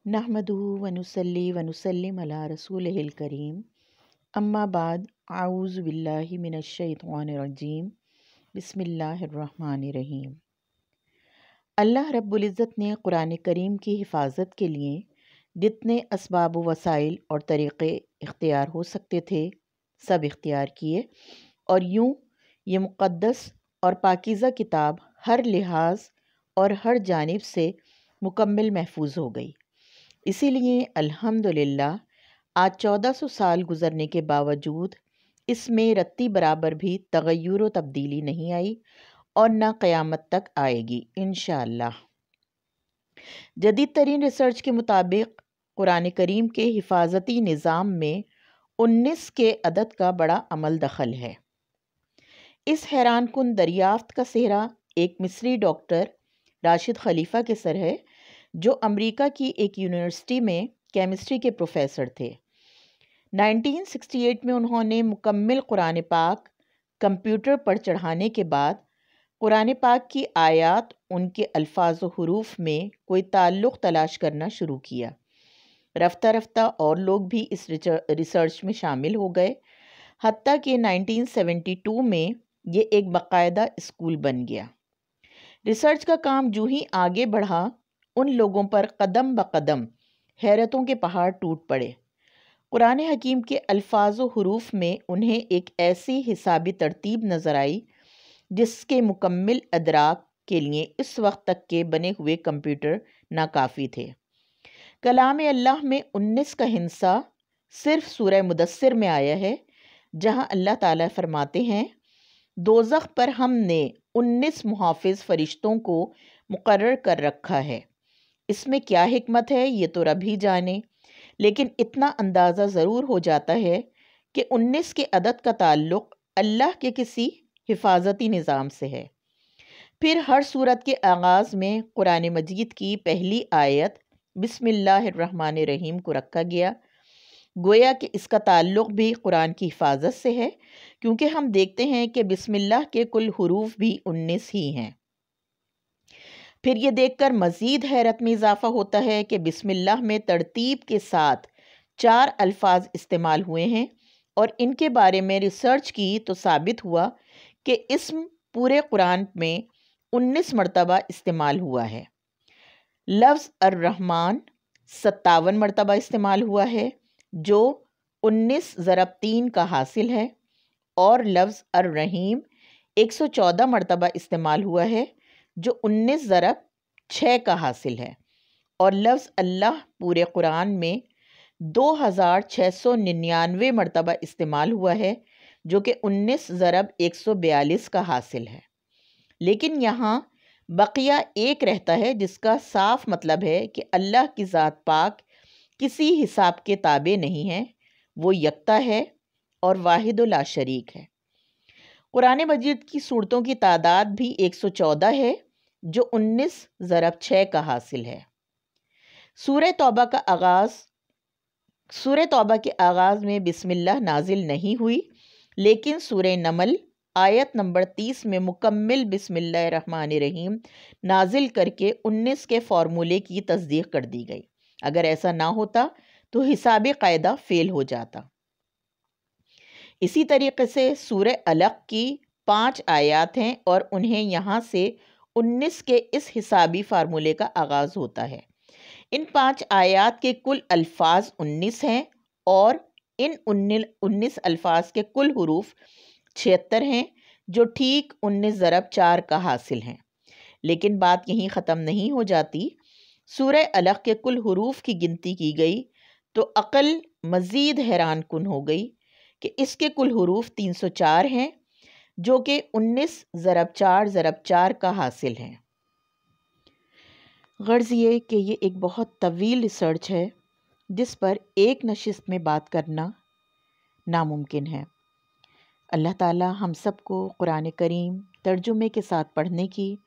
नहमदुहु व नुसल्ली व नुसल्लिम अला रसूलिहिल करीम अम्मा बाद आऊज़ु बिल्लाहि मिनश शैतानिर रजीम बिस्मिल्लाहिर्रहमानिर्रहीम। अल्लाह रब्बुल इज़्ज़त ने कुरान करीम की हिफाजत के लिए जितने असबाब व वसाइल और तरीक़े इख्तियार हो सकते थे सब इख्तियार किए, और यूँ ये मुक़द्दस और पाकीज़ा किताब हर लिहाज और हर जानिब से मुकम्मल महफूज हो गई। इसीलिए अल्हम्दुलिल्लाह आज 1400 साल गुज़रने के बावजूद इसमें रत्ती बराबर भी तग़य्युर व तब्दीली नहीं आई और न क़यामत तक आएगी इंशाअल्लाह। जदीद तरीन रिसर्च के मुताबिक कुरान करीम के हिफाजती निज़ाम में 19 के अदद का बड़ा अमल दखल है। इस हैरान कुन दरियाफ्त का सेहरा एक मिस्री डॉक्टर राशिद खलीफा के सर है, जो अमेरिका की एक यूनिवर्सिटी में केमिस्ट्री के प्रोफेसर थे। 1968 में उन्होंने मुकम्मल कुरान पाक कंप्यूटर पर चढ़ाने के बाद कुरान पाक की आयात, उनके अल्फाज व हुरूफ में कोई ताल्लुक़ तलाश करना शुरू किया। रफ्ता रफ्ता और लोग भी इस रिसर्च में शामिल हो गए, हत्ता कि 1972 में ये एक बाकायदा स्कूल बन गया। रिसर्च का काम जो ही आगे बढ़ा, उन लोगों पर कदम ब कदम हैरतों के पहाड़ टूट पड़े। कुरान हकीम के अल्फाज व हुरूफ में उन्हें एक ऐसी हिसाबी तरतीब नज़र आई जिसके मुकम्मल अदराक के लिए इस वक्त तक के बने हुए कंप्यूटर नाकाफ़ी थे। कलाम अल्लाह में 19 का हिस्सा सिर्फ सूरह मुदस्सिर में आया है, जहां अल्लाह ताला फरमाते हैं, दोज़ख पर हमने 19 मुहाफ़िज़ फ़रिश्तों को मुकर्रर कर रखा है। इसमें क्या हिकमत है ये तो रब ही जाने, लेकिन इतना अंदाज़ा ज़रूर हो जाता है कि 19 के अदद का ताल्लुक़ अल्लाह के किसी हिफाजती निज़ाम से है। फिर हर सूरत के आगाज़ में कुरान मजीद की पहली आयत बिस्मिल्लाहिर्रहमानिर्रहीम को रखा गया, गोया कि इसका ताल्लुक़ भी कुरान की हिफाजत से है, क्योंकि हम देखते हैं कि बिस्मिल्लाह के कुल हुरूफ भी 19 ही हैं। फिर ये देखकर मज़ीद हैरत में इजाफ़ा होता है कि बिस्मिल्लाह में तरतीब के साथ 4 अल्फाज इस्तेमाल हुए हैं, और इनके बारे में रिसर्च की तो साबित हुआ कि इस्म पूरे कुरान में 19 मरतबा इस्तेमाल हुआ है। लफ्ज़ अर्रहमान 57 मरतबा इस्तेमाल हुआ है, जो 19 ज़रब 3 का हासिल है, और लफ्ज़ अर्रहीम 114 मरतबा इस्तेमाल हुआ है, जो 19 ज़रब 6 का हासिल है, और लफ्ज़ अल्लाह पूरे कुरान में 2699 मरतबा इस्तेमाल हुआ है, जो कि 19 ज़रब 142 का हासिल है। लेकिन यहाँ बकिया एक रहता है, जिसका साफ मतलब है कि अल्लाह की ज़ात पाक किसी हिसाब के ताबे नहीं है, वो यकता है और वाहिद ला शरीक है। कुरान मजीद की सूरतों की तादाद भी 114 है, जो 19 ज़रब 6 का हासिल है। सूरह तौबा के आगाज़ में बिस्मिल्लाह नाजिल नहीं हुई, लेकिन सूरह नमल आयत नंबर 30 में मुकम्मल बिस्मिल्लाहिर्रहमानिर्रहीम नाजिल करके 19 के फार्मूले की तस्दीक कर दी गई। अगर ऐसा ना होता तो हिसाबी कायदा फेल हो जाता। इसी तरीके से सूरह अलक की 5 आयत हैं, और उन्हें यहाँ से 19 के इस हिसाबी फार्मूले का आगाज़ होता है। इन 5 आयत के कुल अल्फाज 19 हैं, और इन 19 अल्फाज के कुल हुरूफ 76 हैं, जो ठीक 19 ज़रब 4 का हासिल हैं। लेकिन बात यहीं ख़त्म नहीं हो जाती। सूरह अलक के कुल हुरूफ की गिनती की गई तो अक़ल मज़ीद हैरान कुन हो गई कि इसके कुल हुरूफ 304 हैं, जो कि 19 ज़रब 4 का हासिल हैं। गर्ज़ ये कि ये एक बहुत तवील रिसर्च है, जिस पर एक नशिस्त में बात करना नामुमकिन है। अल्लाह ताला हम सबको कुरान करीम तर्जुमे के साथ पढ़ने की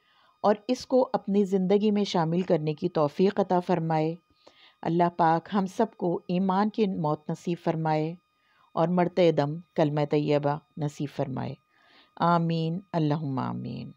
और इसको अपनी ज़िंदगी में शामिल करने की तौफ़ीक़ अता फ़रमाए। अल्लाह पाक हम सबको ईमान की मौत नसीब फ़रमाए और मरते दम कलमा तैयबा नसीब फ़रमाए। आमीन अल्लाहुम्मा आमीन।